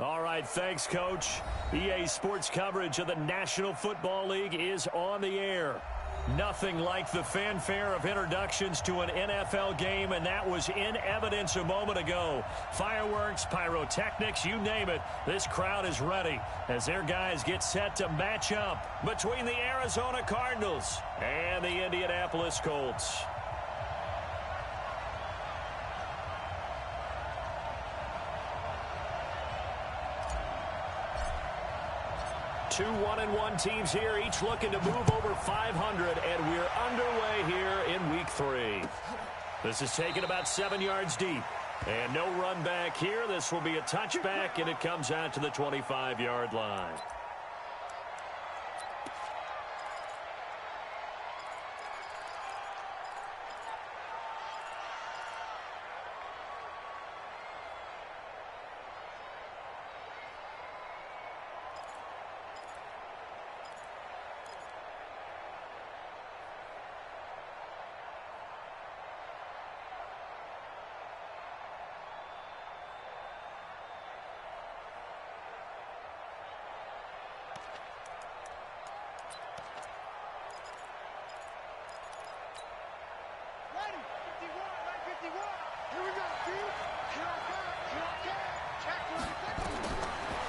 All right, thanks, Coach. EA Sports coverage of the National Football League is on the air. Nothing like the fanfare of introductions to an NFL game, and that was in evidence a moment ago. Fireworks, pyrotechnics, you name it. This crowd is ready as their guys get set to match up between the Arizona Cardinals and the Indianapolis Colts. 2 1-1 teams here, each looking to move over 500, and we're underway here in week 3. This is taken about 7 yards deep, and no run back here. This will be a touchback, and it comes out to the 25-yard line.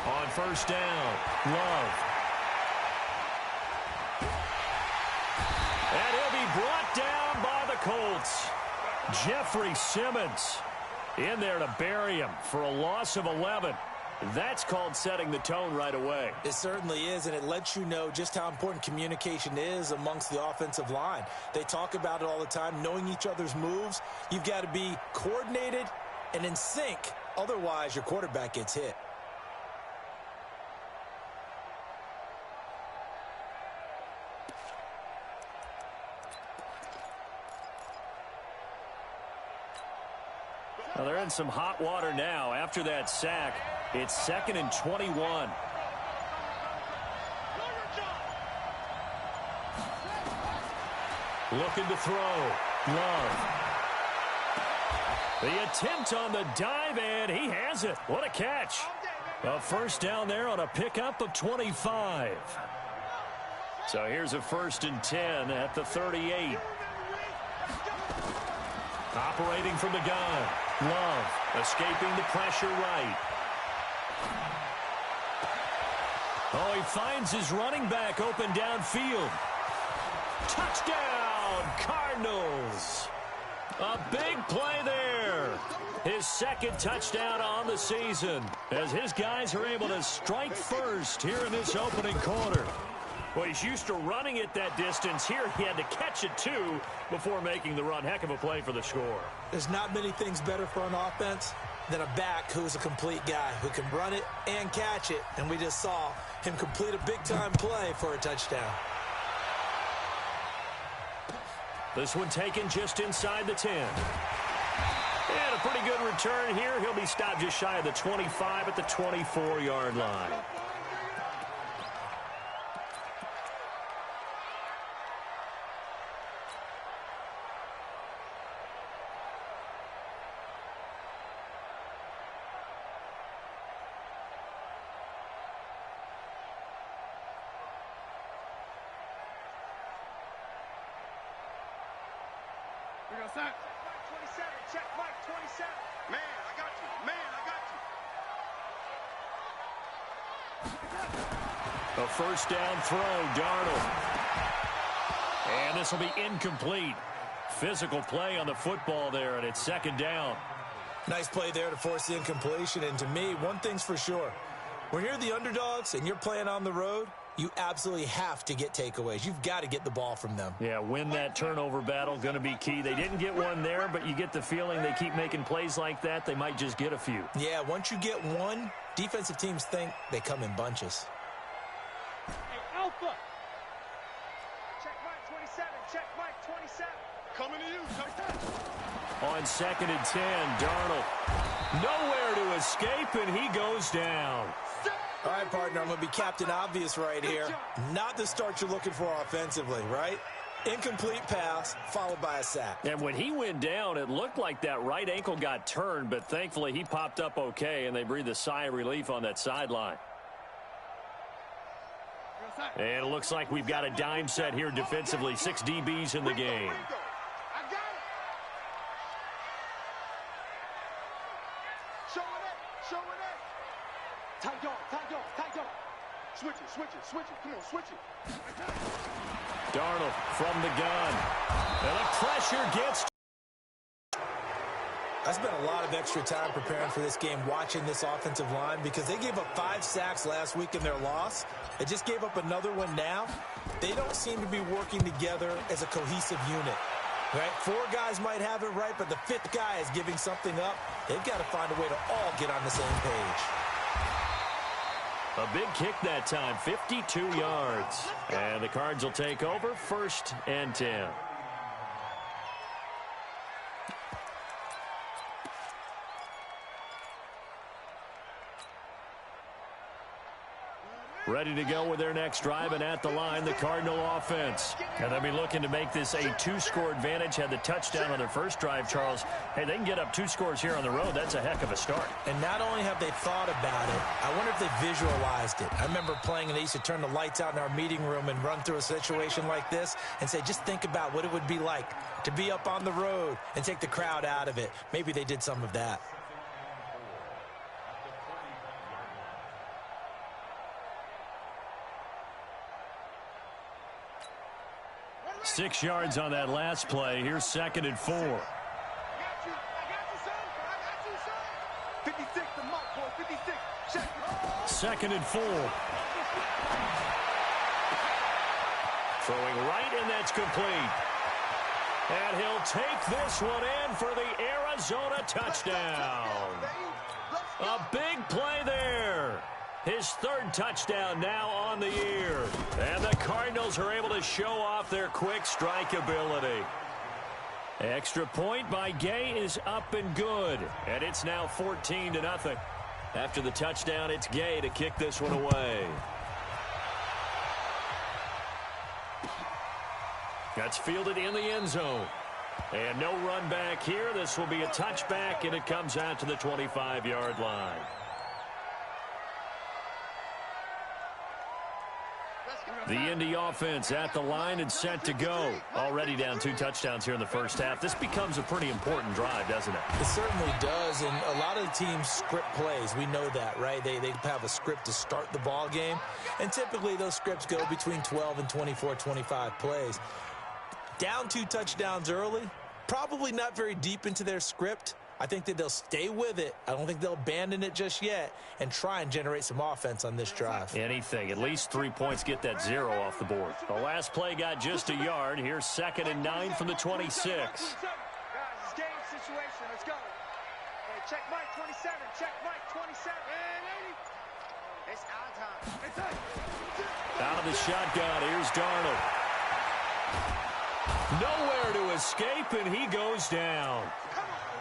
On first down, Love. And he'll be brought down by the Colts. Jeffrey Simmons in there to bury him for a loss of 11. That's called setting the tone right away. It certainly is, and it lets you know just how important communication is amongst the offensive line. They talk about it all the time, knowing each other's moves. You've got to be coordinated and in sync. Otherwise, your quarterback gets hit. Well, they're in some hot water now. After that sack, it's 2nd and 21. Looking to throw. Love. The attempt on the dive, and he has it. What a catch. A first down there on a pickup of 25. So here's a 1st and 10 at the 38. Operating from the gun. Love escaping the pressure right. Oh, he finds his running back open downfield. Touchdown, Cardinals. A big play there. His 2nd touchdown on the season as his guys are able to strike first here in this opening quarter. Well, he's used to running it that distance. Here he had to catch it, too, before making the run. Heck of a play for the score. There's not many things better for an offense than a back who's a complete guy who can run it and catch it. And we just saw him complete a big-time play for a touchdown. This one taken just inside the 10. And a pretty good return here. He'll be stopped just shy of the 25 at the 24-yard line. Check Mike 27. Check Mike 27. Man, I got you. Man, I got you. A first down throw, Darnold. And this will be incomplete. Physical play on the football there, and it's 2nd down. Nice play there to force the incompletion. And to me, one thing's for sure. When you're the underdogs and you're playing on the road, you absolutely have to get takeaways. You've got to get the ball from them. Yeah, win that turnover battle, going to be key. They didn't get one there, but you get the feeling they keep making plays like that, they might just get a few. Yeah, once you get one, defensive teams think they come in bunches. Hey, Alpha. Check Mike 27. Check Mike 27. Coming to you. On 2nd and 10, Darnold. Nowhere to escape, and he goes down. All right, partner, I'm going to be Captain Obvious right here. Not the start you're looking for offensively, right? Incomplete pass, followed by a sack. And when he went down, it looked like that right ankle got turned, but thankfully he popped up okay, and they breathed a sigh of relief on that sideline. And it looks like we've got a dime set here defensively. 6 DBs in the game. Tight dog. Switch it. Come on, switch it. Darnold from the gun. And the pressure gets. I spent a lot of extra time preparing for this game, watching this offensive line, because they gave up 5 sacks last week in their loss. They just gave up another one now. They don't seem to be working together as a cohesive unit. Right? 4 guys might have it right, but the 5th guy is giving something up. They've got to find a way to all get on the same page. A big kick that time, 52 yards. And the Cards will take over, 1st and 10. Ready to go with their next drive, and at the line, the Cardinal offense. And they'll be looking to make this a 2-score advantage. Had the touchdown on their first drive, Charles. Hey, they can get up 2 scores here on the road. That's a heck of a start. And not only have they thought about it, I wonder if they visualized it. I remember playing, and they used to turn the lights out in our meeting room and run through a situation like this and say, just think about what it would be like to be up on the road and take the crowd out of it. Maybe they did some of that. 6 yards on that last play. Here's 2nd and 4. I got you, son. 56, the mark, boy. 56. Check. 2nd and 4. Throwing right, and that's complete. And he'll take this one in for the Arizona touchdown. A big play there. His 3rd touchdown now on the year. And the Cardinals are able to show off their quick strike ability. Extra point by Gay is up and good. And it's now 14-0. After the touchdown, it's Gay to kick this one away. That's fielded in the end zone. And no run back here. This will be a touchback, and it comes out to the 25-yard line. The Indy offense at the line and set to go. Already down 2 touchdowns here in the first half. This becomes a pretty important drive, doesn't it? It certainly does, and a lot of the teams script plays. We know that, right? They have a script to start the ball game, and typically those scripts go between 12 and 24, 25 plays. Down 2 touchdowns early, probably not very deep into their script. I think that they'll stay with it. I don't think they'll abandon it just yet and try and generate some offense on this drive. Anything. At least 3 points, get that 0 off the board. The last play got just a yard. Here's 2nd and 9 from the 26. Guys, it's game situation. Let's go. Hey, check Mike 27. Check Mike 27. It's our time. Out of the shotgun. Here's Darnold. Nowhere to escape, and he goes down.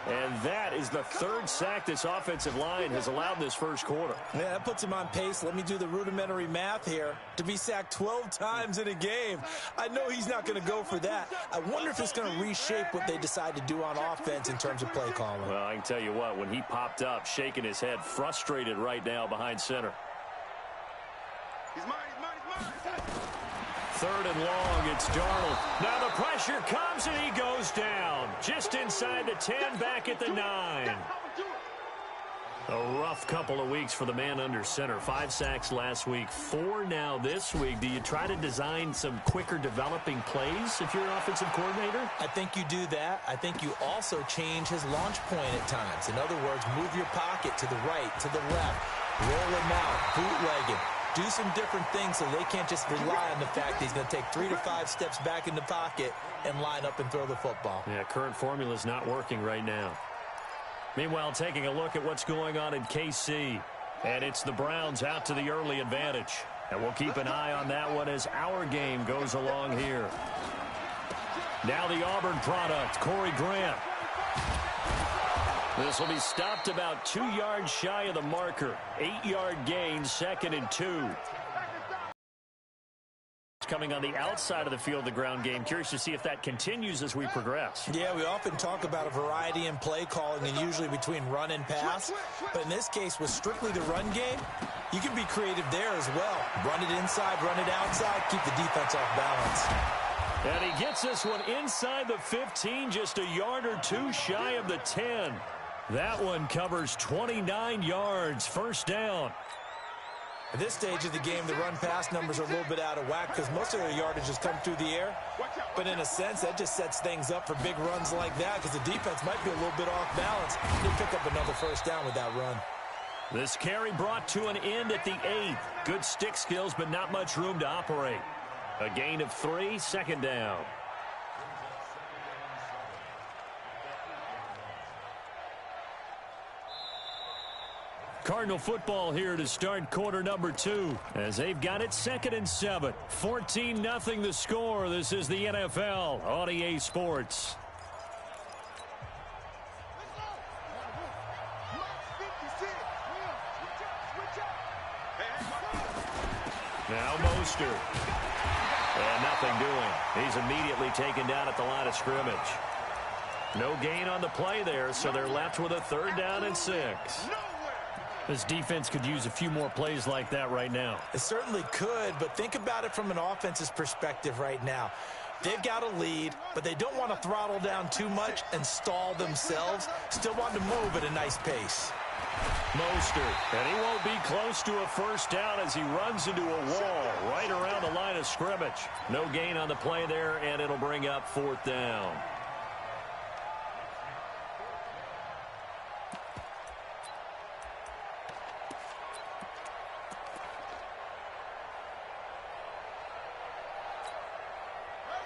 And that is the 3rd sack this offensive line has allowed this first quarter. Yeah, that puts him on pace. Let me do the rudimentary math here. To be sacked 12 times in a game, I know he's not going to go for that. I wonder if it's going to reshape what they decide to do on offense in terms of play calling. Well, I can tell you what, when he popped up, shaking his head, frustrated right now behind center. He's mine. 3rd and long, it's Darnold. Now the pressure comes, and he goes down. Just inside the 10, back at the 9. A rough couple of weeks for the man under center. 5 sacks last week, 4 now this week. Do you try to design some quicker developing plays if you're an offensive coordinator? I think you do that. I think you also change his launch point at times. In other words, move your pocket to the right, to the left, roll him out, bootleg him. Do some different things so they can't just rely on the fact that he's going to take 3 to 5 steps back in the pocket and line up and throw the football. Yeah, current formula is not working right now. Meanwhile, taking a look at what's going on in KC. And it's the Browns out to the early advantage. And we'll keep an eye on that one as our game goes along here. Now the Auburn product, Corey Grant. This will be stopped about 2 yards shy of the marker. 8-yard gain, 2nd and 2. coming on the outside of the field, the ground game. Curious to see if that continues as we progress. Yeah, we often talk about a variety in play calling and usually between run and pass. But in this case, with strictly the run game, you can be creative there as well. Run it inside, run it outside, keep the defense off balance. And he gets this one inside the 15, just a yard or two shy of the 10. That one covers 29 yards, first down. At this stage of the game, the run-pass numbers are a little bit out of whack because most of their yardage has come through the air. But in a sense, that just sets things up for big runs like that because the defense might be a little bit off balance. They pick up another first down with that run. This carry brought to an end at the 8th. Good stick skills, but not much room to operate. A gain of 3, second down. Cardinal football here to start quarter number 2 as they've got it 2nd and 7. 14-0 the score. This is the NFL on EA Sports. Now Mostert. And nothing doing. He's immediately taken down at the line of scrimmage. No gain on the play there, so they're left with a 3rd down and 6. This defense could use a few more plays like that right now. It certainly could, but think about it from an offense's perspective right now. They've got a lead, but they don't want to throttle down too much and stall themselves. Still want to move at a nice pace. Mostert, and he won't be close to a first down as he runs into a wall right around the line of scrimmage. No gain on the play there, and it'll bring up 4th down.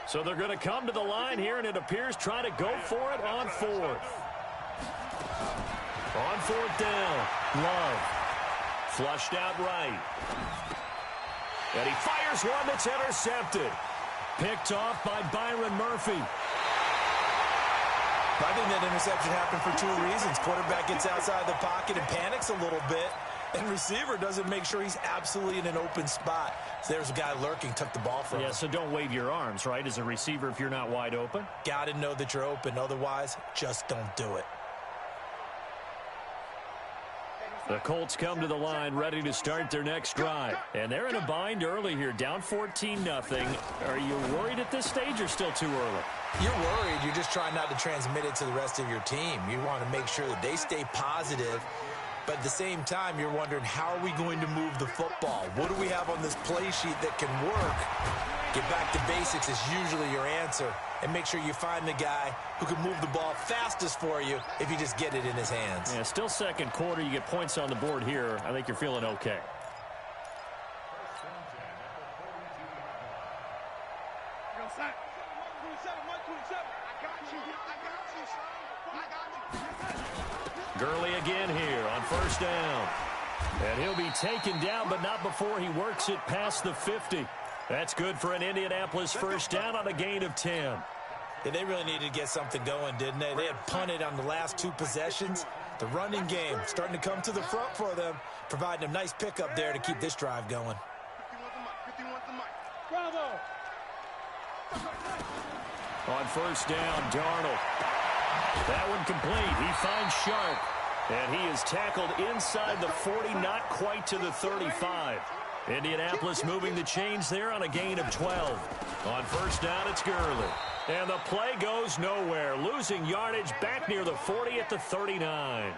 So they're going to come to the line here, and it appears try to go for it on 4th. On 4th down, Love. Flushed out right. And he fires one that's intercepted. Picked off by Byron Murphy. I think that interception happened for 2 reasons. Quarterback gets outside the pocket and panics a little bit. And receiver doesn't make sure he's absolutely in an open spot. So there's a guy lurking, took the ball from him. Yeah, so don't wave your arms, right, as a receiver if you're not wide open. Got to know that you're open. Otherwise, just don't do it. The Colts come to the line ready to start their next drive. And they're in a bind early here, down 14-0. Are you worried at this stage or still too early? You're worried. You're just trying not to transmit it to the rest of your team. You want to make sure that they stay positive. But at the same time, you're wondering, how are we going to move the football? What do we have on this play sheet that can work? Get back to basics is usually your answer. And make sure you find the guy who can move the ball fastest for you if you just get it in his hands. Yeah, still second quarter. You get points on the board here. I think you're feeling okay. Gurley again here on first down. And he'll be taken down, but not before he works it past the 50. That's good for an Indianapolis first down on a gain of 10. Yeah, they really needed to get something going, didn't they? They had punted on the last 2 possessions. The running game starting to come to the front for them, providing a nice pickup there to keep this drive going. Bravo! On first down, Darnold. That one complete. He finds Sharp. And he is tackled inside the 40, not quite to the 35. Indianapolis moving the chains there on a gain of 12. On first down, it's Gurley. And the play goes nowhere. Losing yardage back near the 40 at the 39.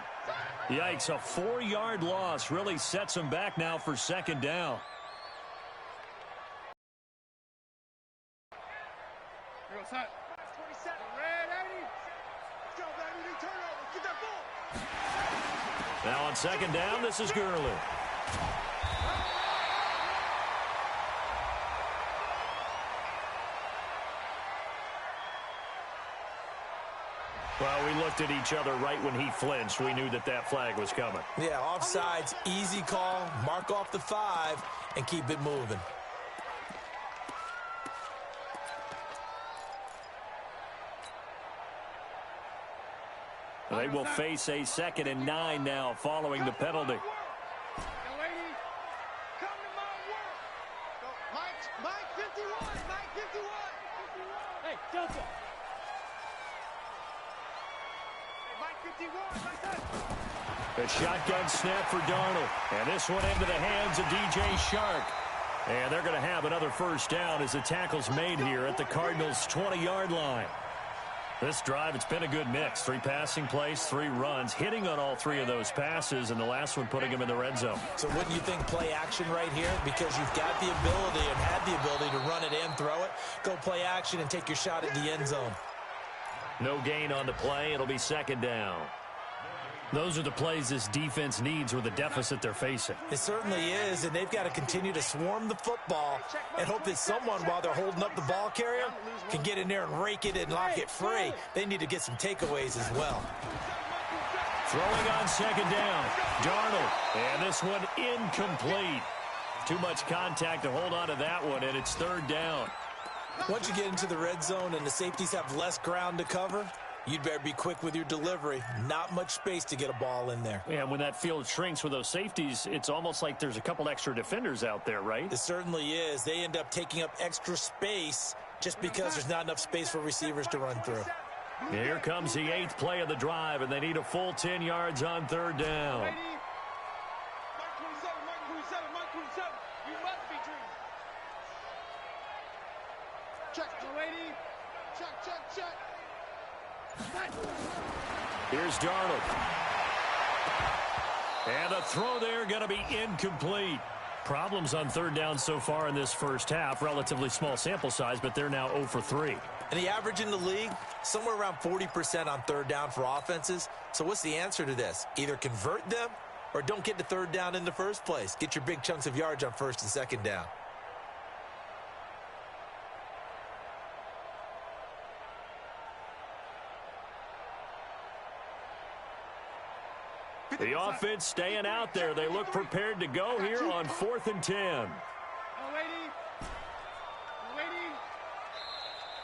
Yikes, a 4-yard loss really sets him back now for second down. Now on second down, this is Gurley. Well, we looked at each other right when he flinched. We knew that that flag was coming. Yeah, offsides, easy call, mark off the 5, and keep it moving. They will face a 2nd and 9 now following the penalty. Mike 50. Mike 51. Hey, Delta. Hey, Mike 51. Mike that. A shotgun snap for Darnold. And this one into the hands of DJ Shark. And they're going to have another first down as the tackle's made here at the Cardinals' 20-yard line. This drive, it's been a good mix. 3 passing plays, 3 runs, hitting on all 3 of those passes, and the last one putting him in the red zone. So wouldn't you think play action right here? Because you've got the ability and had the ability to run it and throw it. Go play action and take your shot at the end zone. No gain on the play. It'll be second down. Those are the plays this defense needs with the deficit they're facing. It certainly is, and they've got to continue to swarm the football and hope that someone, while they're holding up the ball carrier, can get in there and rake it and lock it free. They need to get some takeaways as well. Throwing on second down, Darnold, and this one incomplete. Too much contact to hold on to that one, and it's third down. Once you get into the red zone and the safeties have less ground to cover, you'd better be quick with your delivery. Not much space to get a ball in there. And when that field shrinks with those safeties, it's almost like there's a couple extra defenders out there, right? It certainly is. They end up taking up extra space just because there's not enough space for receivers to run through. Here comes the 8th play of the drive, and they need a full 10 yards on third down. Mike 27, Mike 27, Mike 27. You must be dreaming. Check, lady. Check, check, check. Here's Darnold. And a throw there going to be incomplete. Problems on third down so far in this first half. Relatively small sample size, but they're now 0 for 3. And the average in the league, somewhere around 40% on third down for offenses. So what's the answer to this? Either convert them or don't get to third down in the first place. Get your big chunks of yards on first and second down. The offense staying out there. They look prepared to go here on 4th and 10.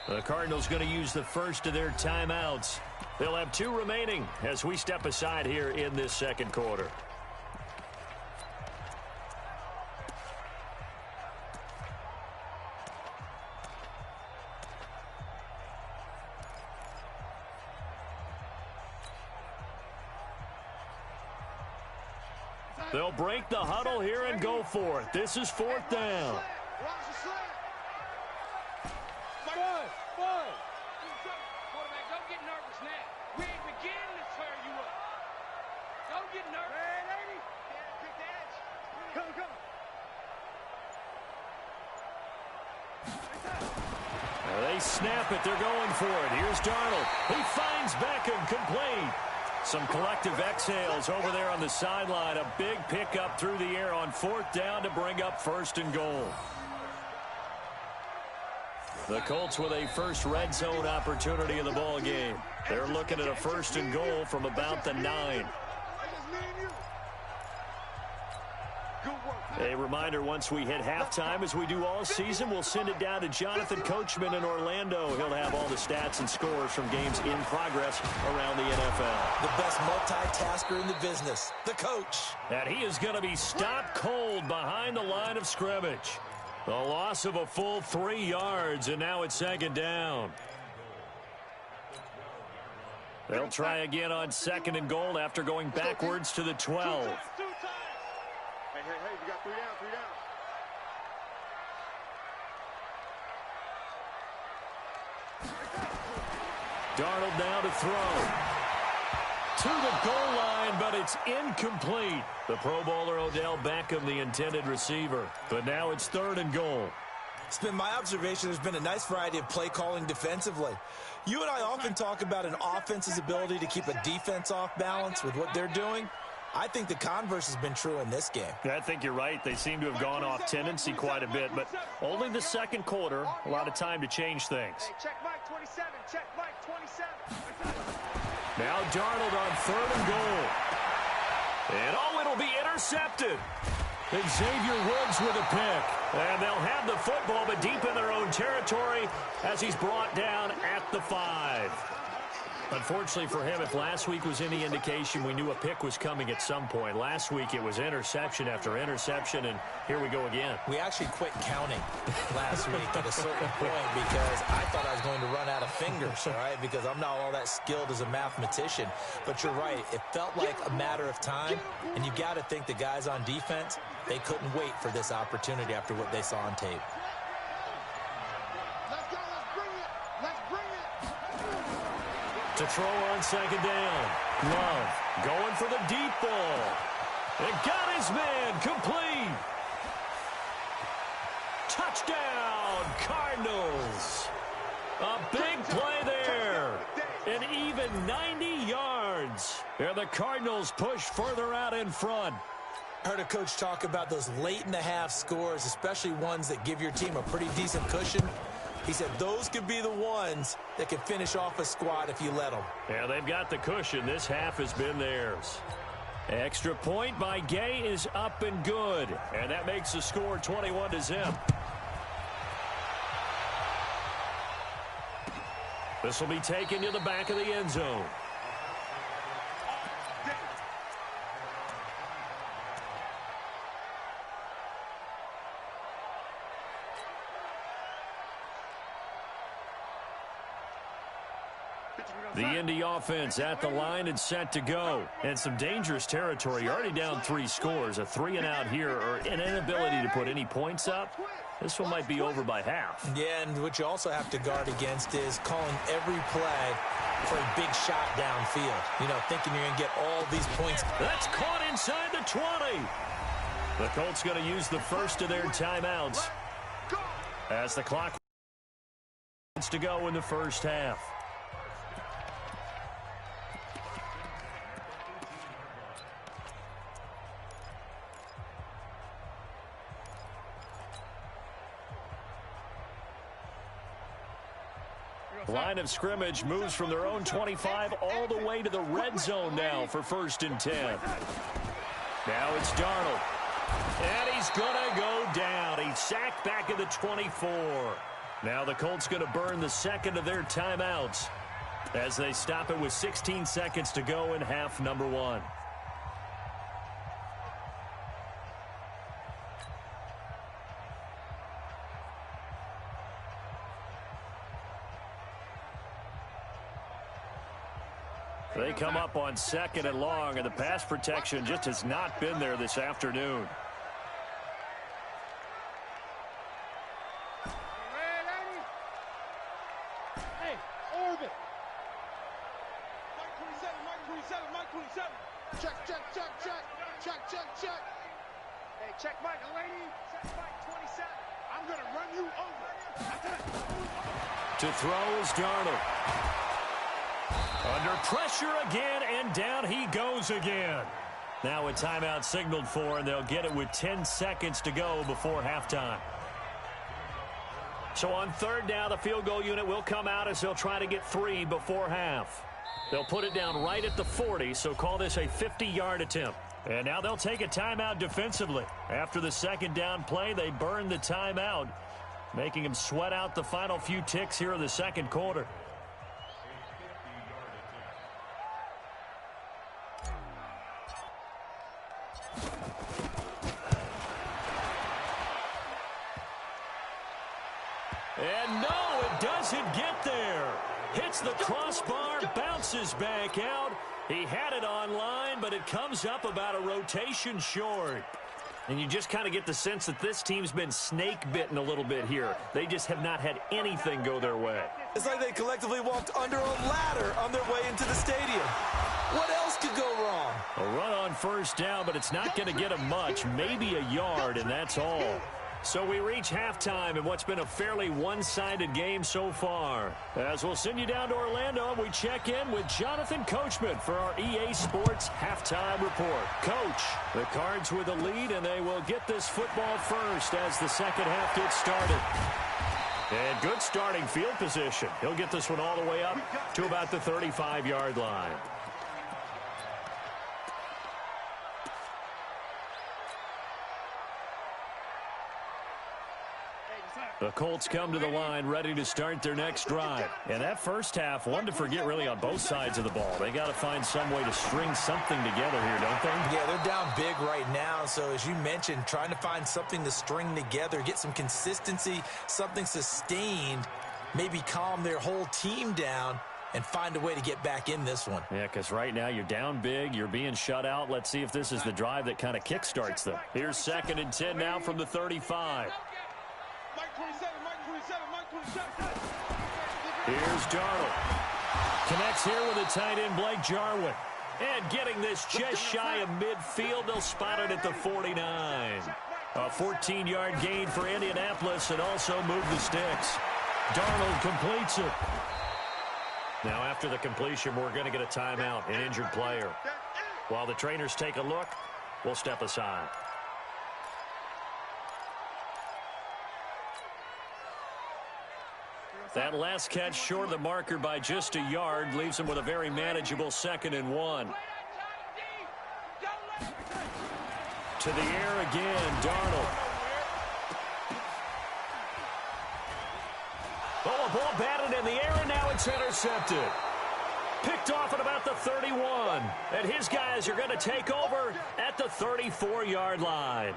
The Cardinals going to use the first of their timeouts. They'll have 2 remaining as we step aside here in this second quarter. They'll break the huddle here and go for it. This is 4th down. Quarterback, don't get nervous now. We ain't beginning to tear you up. Don't get nervous. Pick the edge. Come. They snap it. They're going for it. Here's Darnold. He finds Beckham, complete. Some collective exhales over there on the sideline. A big pickup through the air on 4th down to bring up 1st and goal. The Colts with a first red zone opportunity in the ball game. They're looking at a 1st and goal from about the 9. A reminder, once we hit halftime, as we do all season, we'll send it down to Jonathan Coachman in Orlando. He'll have all the stats and scores from games in progress around the NFL. The best multitasker in the business, the coach. And he is going to be stopped cold behind the line of scrimmage. The loss of a full 3 yards, and now it's second down. They'll try again on 2nd and goal after going backwards to the 12. Hey, we got 3 down. Darnold now to throw. To the goal line, but it's incomplete. The Pro Bowler Odell Beckham, the intended receiver. But now it's 3rd and goal. It's been my observation there's been a nice variety of play calling defensively. You and I often talk about an offense's ability to keep a defense off balance with what they're doing. I think the converse has been true in this game. I think you're right. They seem to have gone off tendency quite a bit, but only the second quarter. A lot of time to change things. Hey, check Mike 27. Check Mike 27. Now Darnold on 3rd and goal. And it'll be intercepted. Xavier Woods with a pick. And they'll have the football, but deep in their own territory as he's brought down at the 5. Unfortunately for him, if last week was any indication, we knew a pick was coming at some point. Last week it was interception after interception, and here we go again. We actually quit counting last week at a certain point because I thought I was going to run out of fingers, all right, because I'm not all that skilled as a mathematician. But you're right. It felt like a matter of time, and you got to think the guys on defense, they couldn't wait for this opportunity after what they saw on tape. To throw on second down. Love going for the deep ball. It got his man complete. Touchdown, Cardinals. A big play there. An even 90 yards. And the Cardinals push further out in front. I heard a coach talk about those late-in-the-half scores, especially ones that give your team a pretty decent cushion. He said those could be the ones that can finish off a squad if you let them. Yeah, they've got the cushion. This half has been theirs. Extra point by Gay is up and good. And that makes the score 21-0. This will be taken to the back of the end zone. The Indy offense at the line and set to go. And some dangerous territory. You're already down 3 scores. A 3 and out here, or an inability to put any points up. This one might be over by half. Yeah, and what you also have to guard against is calling every play for a big shot downfield. You know, thinking you're going to get all these points. That's caught inside the 20. The Colts going to use the first of their timeouts as the clock wants to go in the first half. Line of scrimmage moves from their own 25 all the way to the red zone now for 1st and 10. Now it's Darnold. And he's going to go down. He's sacked back at the 24. Now the Colts going to burn the second of their timeouts as they stop it with 16 seconds to go in half number 1. They come up on 2nd and long, and the pass protection just has not been there this afternoon. Hey, orbit. Mike 27, Mike 27. Check. Hey, check Mike, lady. Check Mike 27. I'm going to run you over. To throw is Darnold. Under pressure again, and down he goes again. Now a timeout signaled for, and they'll get it with 10 seconds to go before halftime. So on 3rd down, the field goal unit will come out as they'll try to get 3 before half. They'll put it down right at the 40, so call this a 50-yard attempt. And now they'll take a timeout defensively. After the 2nd down play, they burn the timeout, making them sweat out the final few ticks here in the 2nd quarter. And no, it doesn't get there. Hits the crossbar, bounces back out. He had it online, but it comes up about a rotation short. And you just kind of get the sense that this team's been snake-bitten a little bit here. They just have not had anything go their way. It's like they collectively walked under a ladder on their way into the stadium. What else could go wrong? A run on 1st down, but it's not going to get them much. Maybe a yard, and that's all. So we reach halftime in what's been a fairly one-sided game so far. As we'll send you down to Orlando, we check in with Jonathan Coachman for our EA Sports Halftime Report. Coach, the Cards with the lead, and they will get this football first as the second half gets started. And good starting field position. He'll get this one all the way up to about the 35-yard line. The Colts come to the line ready to start their next drive. And that first half, one to forget really on both sides of the ball. They got to find some way to string something together here, don't they? Yeah, they're down big right now. So as you mentioned, trying to find something to string together, get some consistency, something sustained, maybe calm their whole team down and find a way to get back in this one. Yeah, because right now you're down big, you're being shut out. Let's see if this is the drive that kind of kickstarts them. Here's 2nd and 10 now from the 35. Here's Darnold. Connects here with a tight end, Blake Jarwin. And getting this just shy of midfield. They'll spot it at the 49. A 14-yard gain for Indianapolis and also move the sticks. Darnold completes it. Now after the completion, we're going to get a timeout, an injured player. While the trainers take a look, we'll step aside. That last catch short of the marker by just a yard leaves him with a very manageable 2nd and 1. To the air again, Darnold. Oh, a ball batted in the air, and now it's intercepted. Picked off at about the 31. And his guys are going to take over at the 34-yard line.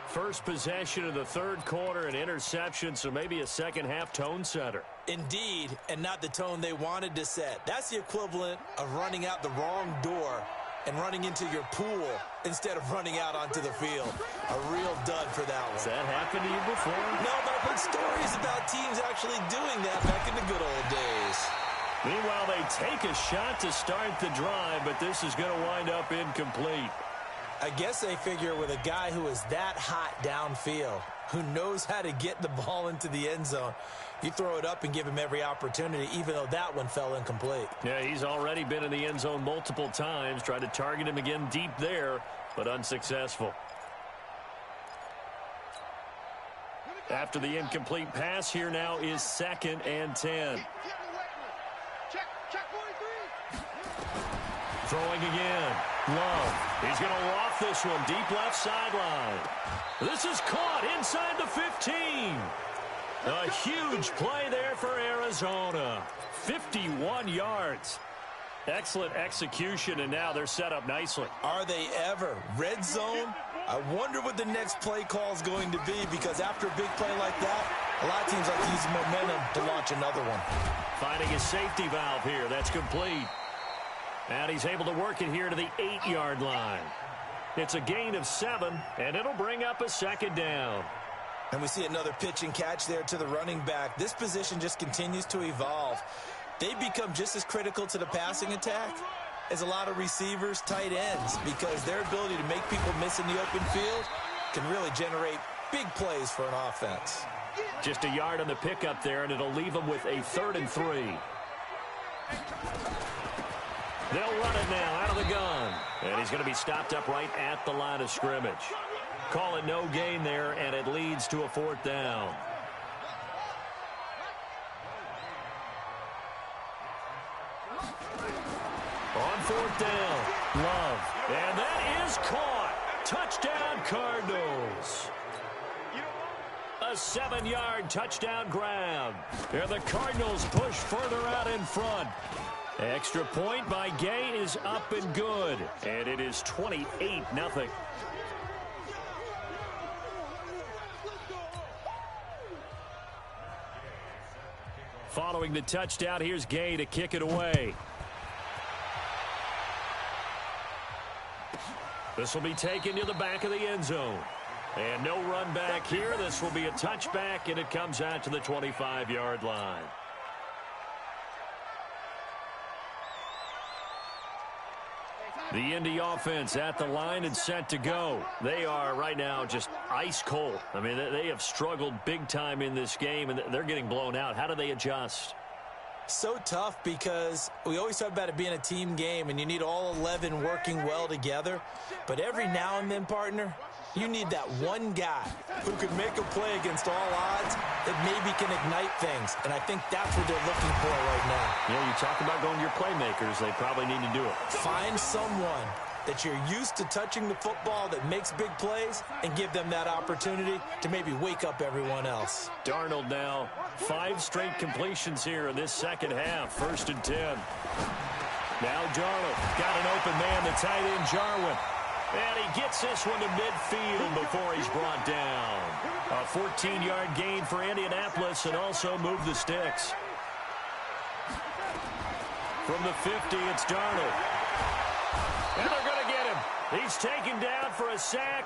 First possession of the third quarter, an interception, so maybe a second-half tone setter. Indeed, and not the tone they wanted to set. That's the equivalent of running out the wrong door and running into your pool instead of running out onto the field. A real dud for that one. Has that happened to you before? No, but I've heard stories about teams actually doing that back in the good old days. Meanwhile, they take a shot to start the drive, but this is going to wind up incomplete. I guess they figure with a guy who is that hot downfield, who knows how to get the ball into the end zone, you throw it up and give him every opportunity, even though that one fell incomplete. Yeah, he's already been in the end zone multiple times, tried to target him again deep there, but unsuccessful. After the incomplete pass, here now is 2nd and 10. Throwing again. Love. He's going to loft this one deep left sideline. This is caught inside the 15. A huge play there for Arizona. 51 yards. Excellent execution, and now they're set up nicely. Are they ever? Red zone? I wonder what the next play call is going to be, because after a big play like that, a lot of teams like to use momentum to launch another one. Finding a safety valve here. That's complete. And he's able to work it here to the 8-yard line. It's a gain of 7, and it'll bring up a 2nd down. And we see another pitch and catch there to the running back. This position just continues to evolve. They become just as critical to the passing attack as a lot of receivers, tight ends, because their ability to make people miss in the open field can really generate big plays for an offense. Just a yard on the pickup there, and it'll leave them with a 3rd and 3. They'll run it now out of the gun. And he's going to be stopped up right at the line of scrimmage. Call it no gain there, and it leads to a 4th down. On 4th down, Love. And that is caught. Touchdown, Cardinals. A 7-yard touchdown grab. And the Cardinals push further out in front. Extra point by Gay is up and good. And it is 28-0. Following the touchdown, here's Gay to kick it away. This will be taken to the back of the end zone. And no run back here. This will be a touchback, and it comes out to the 25-yard line. The Indy offense at the line and set to go. They are right now just ice cold. I mean, they have struggled big time in this game, and they're getting blown out. How do they adjust? So tough, because we always talk about it being a team game, and you need all 11 working well together. But every now and then, partner, you need that one guy who can make a play against all odds that maybe can ignite things. And I think that's what they're looking for right now. Yeah, you talk about going to your playmakers. They probably need to do it. Find someone that you're used to touching the football that makes big plays and give them that opportunity to maybe wake up everyone else. Darnold now 5 straight completions here in this second half. 1st and 10. Now Darnold got an open man, the tight end Jarwin. And he gets this one to midfield before he's brought down. A 14-yard gain for Indianapolis and also moved the sticks. From the 50, it's Darnold. And they're going to get him. He's taken down for a sack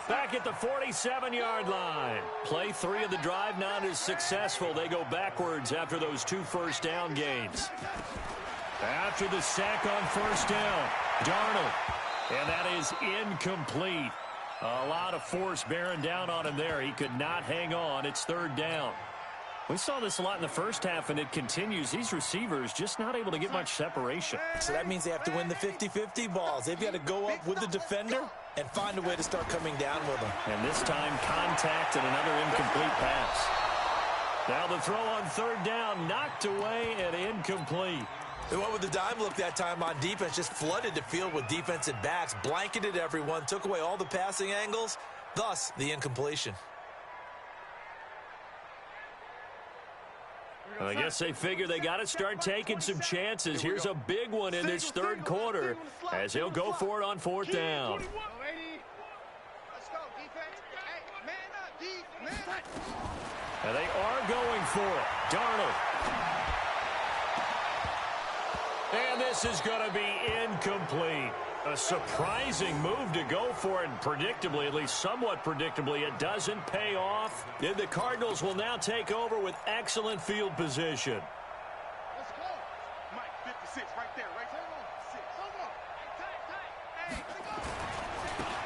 back at the 47-yard line. Play 3 of the drive not as successful. They go backwards after those 2 first down gains. After the sack on 1st down, Darnold. And that is incomplete. A lot of force bearing down on him there. He could not hang on. It's 3rd down. We saw this a lot in the first half, and it continues. These receivers just not able to get much separation. So that means they have to win the 50-50 balls. They've got to go up with the defender and find a way to start coming down with them. And this time, contact and another incomplete pass. Now the throw on 3rd down, knocked away and incomplete. They went with the dime look that time on defense, just flooded the field with defensive backs, blanketed everyone, took away all the passing angles, thus the incompletion. I guess they figure they got to start taking some chances. Here's a big one in this 3rd quarter as he'll go for it on 4th down. Let's go, defense. Hey, man up, man. And they are going for it. Darnold. And this is going to be incomplete. A surprising move to go for it, and predictably, at least somewhat predictably, it doesn't pay off. And the Cardinals will now take over with excellent field position. Let's go. Mike, 56, right there, right there. 6. Hey, tight. Hey,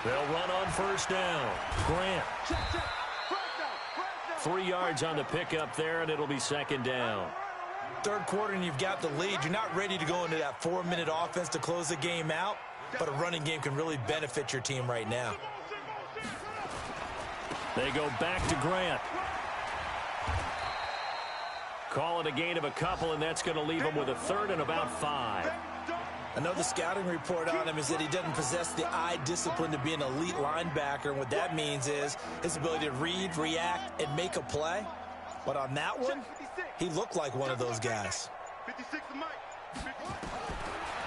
They'll run on 1st down. Grant. check. First down. 3 yards on the pickup there, and it'll be 2nd down. 3rd quarter and you've got the lead. You're not ready to go into that 4-minute offense to close the game out, but a running game can really benefit your team right now. They go back to Grant. Call it a gain of a couple, and that's going to leave them with a 3rd and about 5. Another scouting report on him is that he doesn't possess the eye discipline to be an elite linebacker, and what that means is his ability to read, react, and make a play. But on that one, he looked like one of those guys. 56 to Mike. 51.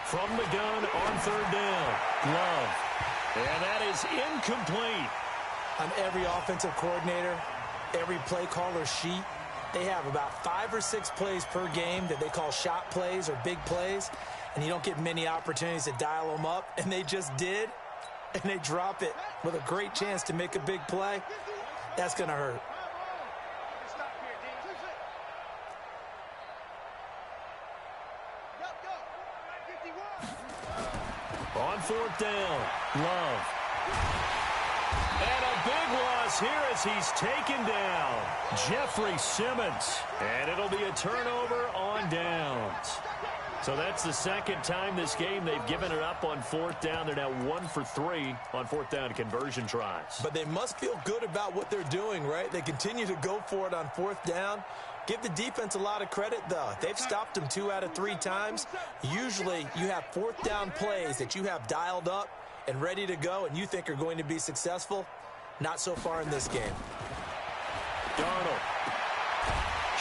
From the gun on 3rd down. Love. And that is incomplete. On every offensive coordinator, every play caller sheet, they have about 5 or 6 plays per game that they call shot plays or big plays, and you don't get many opportunities to dial them up, and they just did, and they drop it with a great chance to make a big play. That's going to hurt. Stop here, D. Go. 51. On 4th down. Love. And a big loss here as he's taken down. Jeffrey Simmons. And it'll be a turnover on downs. So that's the 2nd time this game they've given it up on 4th down. They're now 1 for 3 on 4th down conversion tries. But they must feel good about what they're doing, right? They continue to go for it on 4th down. Give the defense a lot of credit, though. They've stopped them 2 out of 3 times. Usually you have 4th down plays that you have dialed up and ready to go and you think are going to be successful. Not so far in this game. Darnold.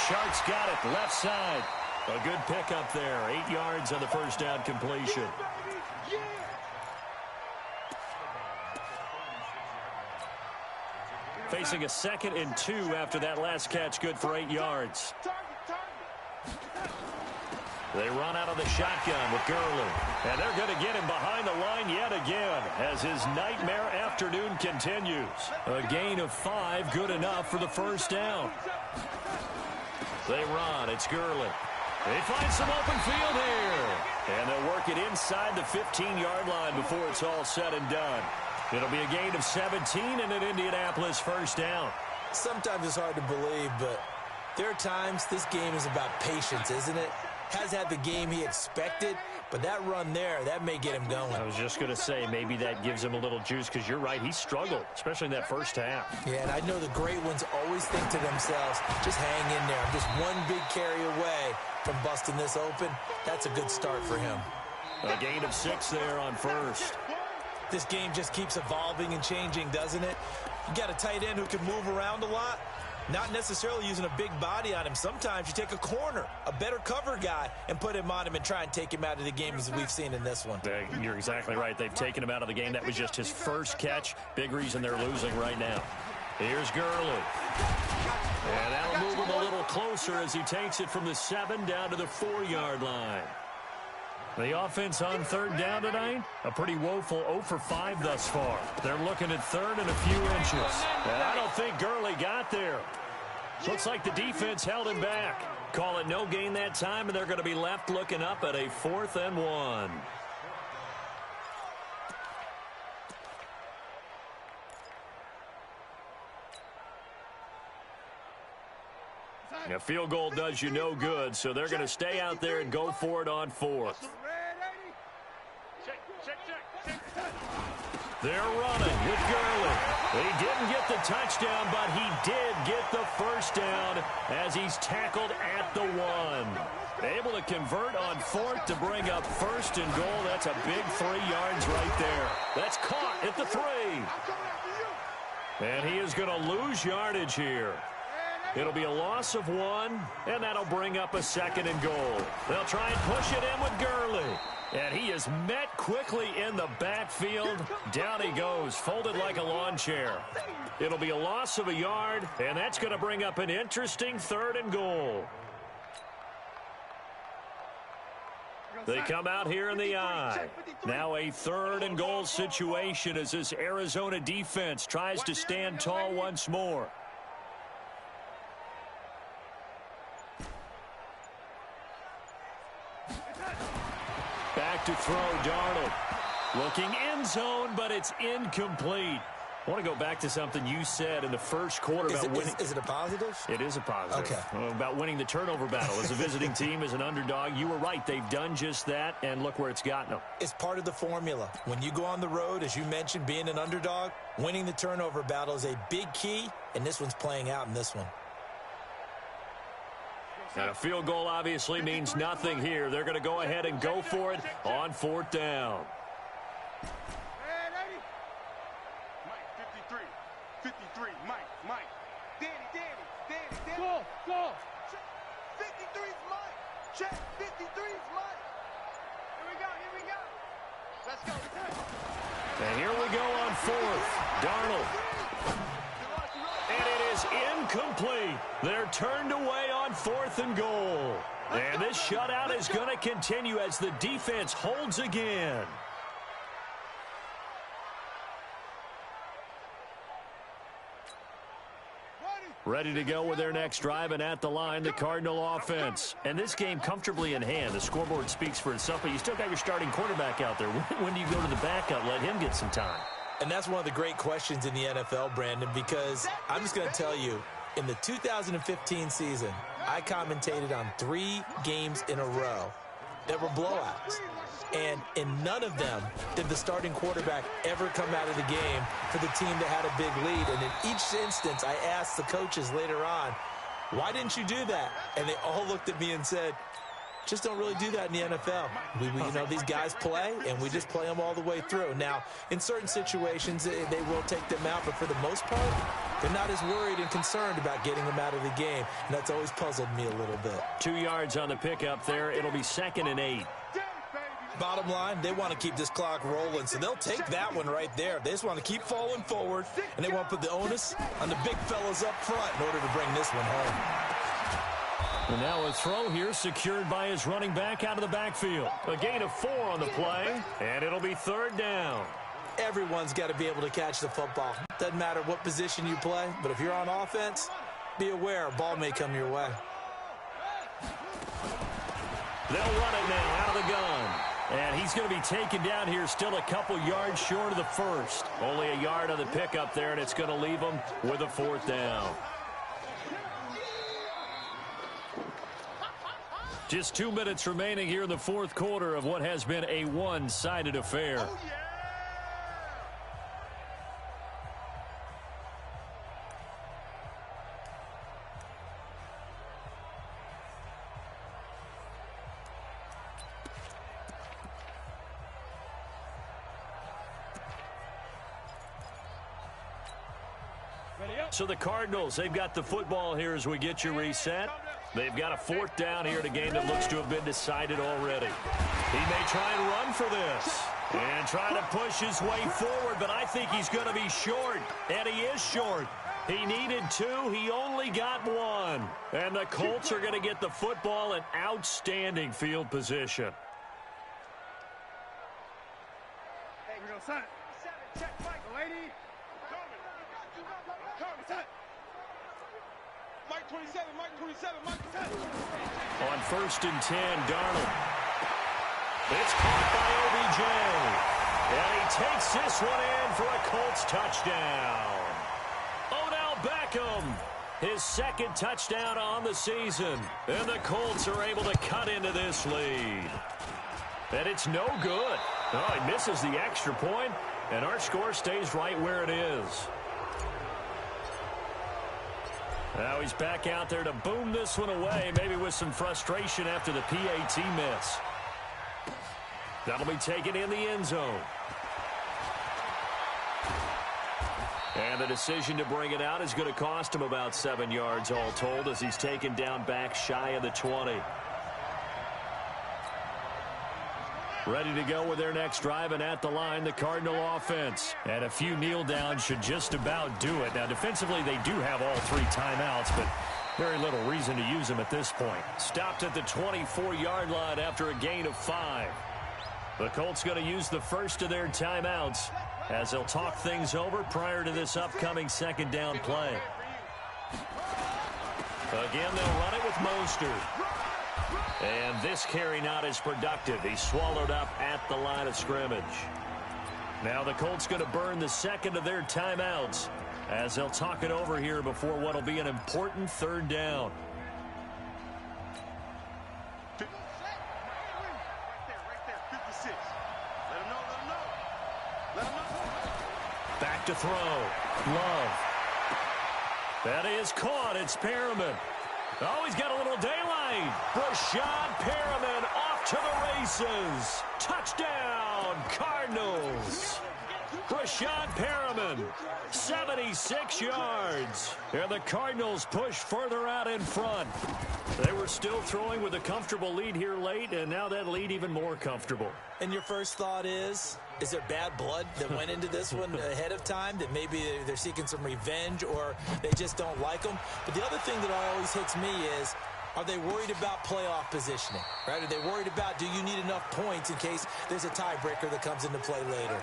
Sharks got it left side. A good pickup there. 8 yards on the 1st down completion. Facing a 2nd and 2 after that last catch, good for 8 yards. They run out of the shotgun with Gurley. And they're going to get him behind the line yet again as his nightmare afternoon continues. A gain of 5, good enough for the 1st down. They run. It's Gurley. They find some open field here. And they'll work it inside the 15-yard line before it's all said and done. It'll be a gain of 17 and an Indianapolis 1st down. Sometimes it's hard to believe, but there are times this game is about patience, isn't it? Has had the game he expected, but that run there, that may get him going. I was just going to say, maybe that gives him a little juice, because you're right, he struggled, especially in that 1st half. Yeah, and I know the great ones always think to themselves, just hang in there. I'm just one big carry away from busting this open. That's a good start for him. A gain of 6 there on 1st. This game just keeps evolving and changing, doesn't it? You got a tight end who can move around a lot, not necessarily using a big body on him. Sometimes you take a corner, a better cover guy, and put him on him and try and take him out of the game as we've seen in this one. You're exactly right. They've taken him out of the game. That was just his first catch. Big reason they're losing right now. Here's Gurley. And that'll move him a little closer as he takes it from the 7 down to the 4-yard line. The offense on third down tonight, a pretty woeful 0 for 5 thus far. They're looking at third and a few inches. And I don't think Gurley got there. Looks like the defense held him back. Call it no gain that time, and they're going to be left looking up at a 4th and 1. A field goal does you no good, so they're going to stay out there and go for it on 4th. They're running with Gurley. He didn't get the touchdown, but he did get the first down as he's tackled at the 1. Able to convert on 4th to bring up 1st and goal. That's a big 3 yards right there. That's caught at the 3. And he is going to lose yardage here. It'll be a loss of 1, and that'll bring up a 2nd and goal. They'll try and push it in with Gurley. And he is met quickly in the backfield. Down he goes, folded like a lawn chair. It'll be a loss of a yard, and that's going to bring up an interesting 3rd and goal. They come out here in the eye. Now a 3rd and goal situation as this Arizona defense tries to stand tall once more. Back to throw, Darnold. Looking end zone, but it's incomplete. I want to go back to something you said in the first quarter about winning. Is it a positive? It is a positive. Okay. About winning the turnover battle. As a visiting team, as an underdog, you were right. They've done just that, and look where it's gotten them. It's part of the formula. When you go on the road, as you mentioned, being an underdog, winning the turnover battle is a big key, and this one's playing out in this one. And a field goal obviously means nothing here. They're going to go ahead and go for it on 4th down. Mike, 53, Mike. Danny. Go. 53's Mike. Check, 53's Mike. Here we go. Let's go. And here we go on 4th. Darnold. And it is incomplete. They're turned away on 4th and goal. And this shutout is going to continue as the defense holds again. Ready to go with their next drive, and at the line, the Cardinal offense. And this game comfortably in hand. The scoreboard speaks for itself, but you still got your starting quarterback out there. When do you go to the backup, let him get some time? And that's one of the great questions in the NFL, Brandon, because I'm just going to tell you, in the 2015 season, I commentated on 3 games in a row that were blowouts. And in none of them did the starting quarterback ever come out of the game for the team that had a big lead. And in each instance, I asked the coaches later on, why didn't you do that? And they all looked at me and said, just don't really do that in the NFL. These guys play, and we just play them all the way through. Now, in certain situations, they will take them out, but for the most part, they're not as worried and concerned about getting them out of the game, and that's always puzzled me a little bit. 2 yards on the pickup there. It'll be 2nd and 8. Bottom line, they want to keep this clock rolling, so they'll take that one right there. They just want to keep falling forward, and they want to put the onus on the big fellas up front in order to bring this one home. And now a throw here secured by his running back out of the backfield. A gain of 4 on the play, and it'll be 3rd down. Everyone's got to be able to catch the football. Doesn't matter what position you play, but if you're on offense, be aware a ball may come your way. They'll run it now out of the gun. And he's going to be taken down here still a couple yards short of the first. Only a yard on the pickup there, and it's going to leave him with a 4th down. Just 2 minutes remaining here in the 4th quarter of what has been a one-sided affair. Oh, yeah. So the Cardinals, they've got the football here as we get you reset. They've got a 4th down here in a game that looks to have been decided already. He may try and run for this and try to push his way forward, but I think he's going to be short, and he is short. He needed 2. He only got 1. And the Colts are going to get the football in outstanding field position. Hey, we go, son. Check Mike, lady. Mike 27, Mike 27, Mike 10. On 1st and 10, Darnold. It's caught by OBJ. And he takes this one in for a Colts touchdown. Odell Beckham, his 2nd touchdown on the season. And the Colts are able to cut into this lead. And it's no good. Oh, he misses the extra point, and our score stays right where it is. Now he's back out there to boom this one away, maybe with some frustration after the PAT miss. That'll be taken in the end zone. And the decision to bring it out is going to cost him about 7 yards all told as he's taken down back shy of the 20. Ready to go with their next drive, and at the line, the Cardinal offense. And a few kneel downs should just about do it. Now, defensively, they do have all 3 timeouts, but very little reason to use them at this point. Stopped at the 24-yard line after a gain of 5. The Colts going to use the first of their timeouts as they'll talk things over prior to this upcoming 2nd down play. Again, they'll run it with Mostert. And this carry not as productive. He's swallowed up at the line of scrimmage. Now the Colts going to burn the 2nd of their timeouts as they'll talk it over here before what will be an important 3rd down. Right there, 56. Let him know. Let him know. Back to throw. Love. That is caught. It's Perriman. Oh, he's got a little daylight. Brashad Perriman off to the races. Touchdown, Cardinals. Brashad Perriman, 76 yards. And the Cardinals push further out in front. They were still throwing with a comfortable lead here late, and now that lead even more comfortable. And your first thought is there bad blood that went into this one ahead of time, that maybe they're seeking some revenge or they just don't like them? But the other thing that always hits me is, are they worried about playoff positioning, right? Are they worried about, do you need enough points in case there's a tiebreaker that comes into play later?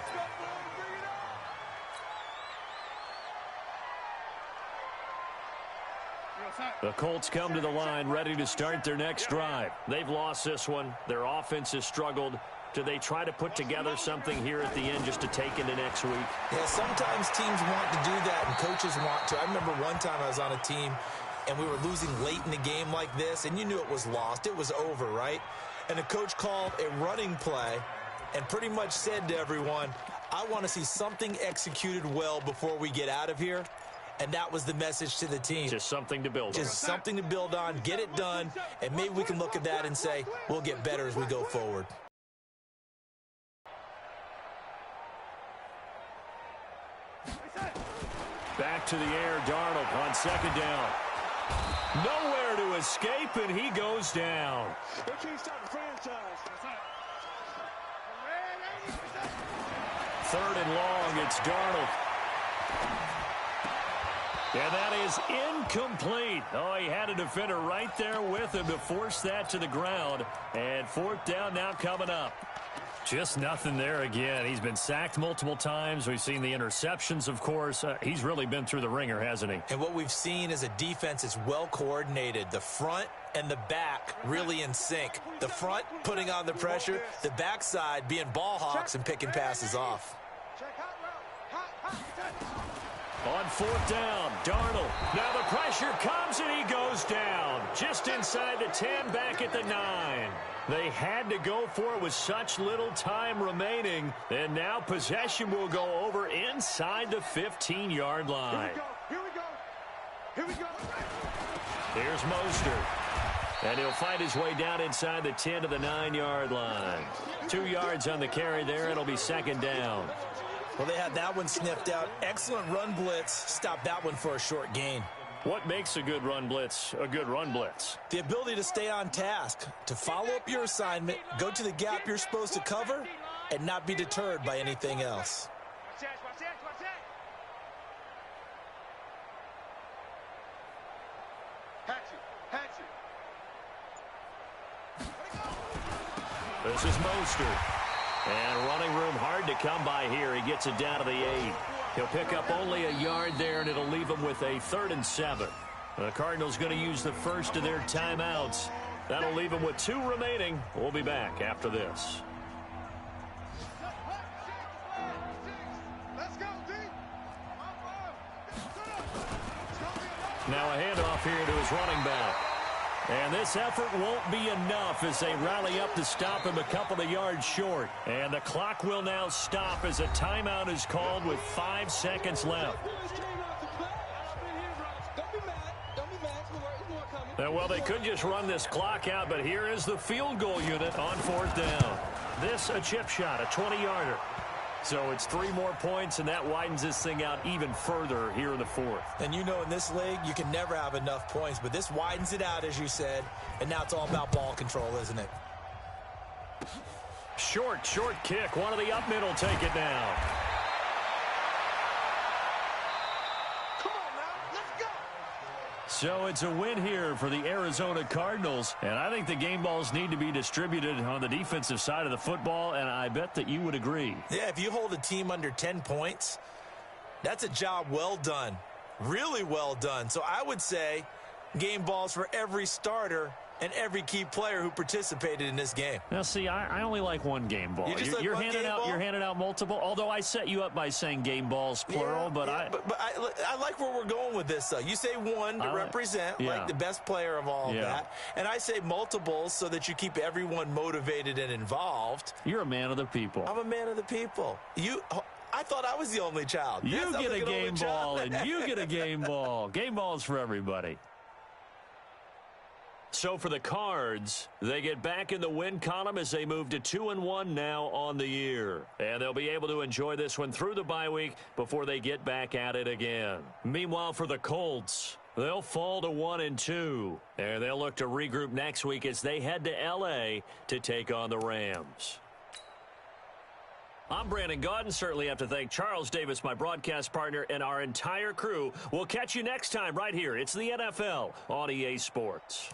The Colts come to the line ready to start their next drive. They've lost this one. Their offense has struggled. Do they try to put together something here at the end just to take into next week? Yeah, sometimes teams want to do that and coaches want to. I remember one time I was on a team and we were losing late in the game like this, and you knew it was lost. It was over, right? And the coach called a running play and pretty much said to everyone, I want to see something executed well before we get out of here. And that was the message to the team. Just something to build on. Just something to build on, get it done, and maybe we can look at that and say, we'll get better as we go forward. Back to the air, Darnold on 2nd down. Nowhere to escape, and he goes down. They can't stop the franchise. 3rd and long, it's Darnold. And that is incomplete. Oh, he had a defender right there with him to force that to the ground. And 4th down now coming up. Just nothing there again. He's been sacked multiple times. We've seen the interceptions, of course. He's really been through the ringer, hasn't he? And what we've seen is a defense that's well coordinated. The front and the back really in sync. The front putting on the pressure. The backside being ball hawks and picking passes off. On 4th down, Darnold. Now the pressure comes and he goes down. Just inside the 10, back at the 9. They had to go for it with such little time remaining. And now possession will go over inside the 15-yard line. Here we go. Here's Mostert. And he'll fight his way down inside the 10 to the 9-yard line. 2 yards on the carry there. It'll be 2nd down. Well, they had that one sniffed out. Excellent run blitz. Stop that one for a short gain. What makes a good run blitz a good run blitz? The ability to stay on task, to follow up your assignment, go to the gap you're supposed to cover, and not be deterred by anything else. Watch that, watch that, watch that. Hatch it. This is Mostert. And running room hard to come by here. He gets it down to the 8. He'll pick up only a yard there, and it'll leave him with a 3rd and 7. The Cardinals going to use the first of their timeouts. That'll leave him with 2 remaining. We'll be back after this. Let's go, D. Now a handoff here to his running back. And this effort won't be enough as they rally up to stop him a couple of yards short. And the clock will now stop as a timeout is called with 5 seconds left. Well, they could just run this clock out, but here is the field goal unit on 4th down. This a chip shot, a 20-yarder. So it's 3 more points, and that widens this thing out even further here in the 4th. And you know in this league, you can never have enough points, but this widens it out, as you said, and now it's all about ball control, isn't it? Short kick. One of the up mid will take it now. Come on now, let's go. So it's a win here for the Arizona Cardinals, and I think the game balls need to be distributed on the defensive side of the football, and I bet that you would agree. Yeah, if you hold a team under 10 points, that's a job well done, really well done. So I would say game balls for every starter and every key player who participated in this game. Now, see, I only like one game ball. You just like you're one handing game out, ball? You're handing out multiple, although I set you up by saying game balls, plural, but I like where we're going with this, though. You say one to represent, like the best player of all of that, and I say multiples so that you keep everyone motivated and involved. You're a man of the people. I'm a man of the people. I thought I was the only child. You get a game ball, and you get a game ball. Game balls for everybody. So for the Cards, they get back in the win column as they move to 2-1 now on the year. And they'll be able to enjoy this one through the bye week before they get back at it again. Meanwhile, for the Colts, they'll fall to 1-2. And they'll look to regroup next week as they head to L.A. to take on the Rams. I'm Brandon Gaudin. Certainly have to thank Charles Davis, my broadcast partner, and our entire crew. We'll catch you next time right here. It's the NFL on EA Sports.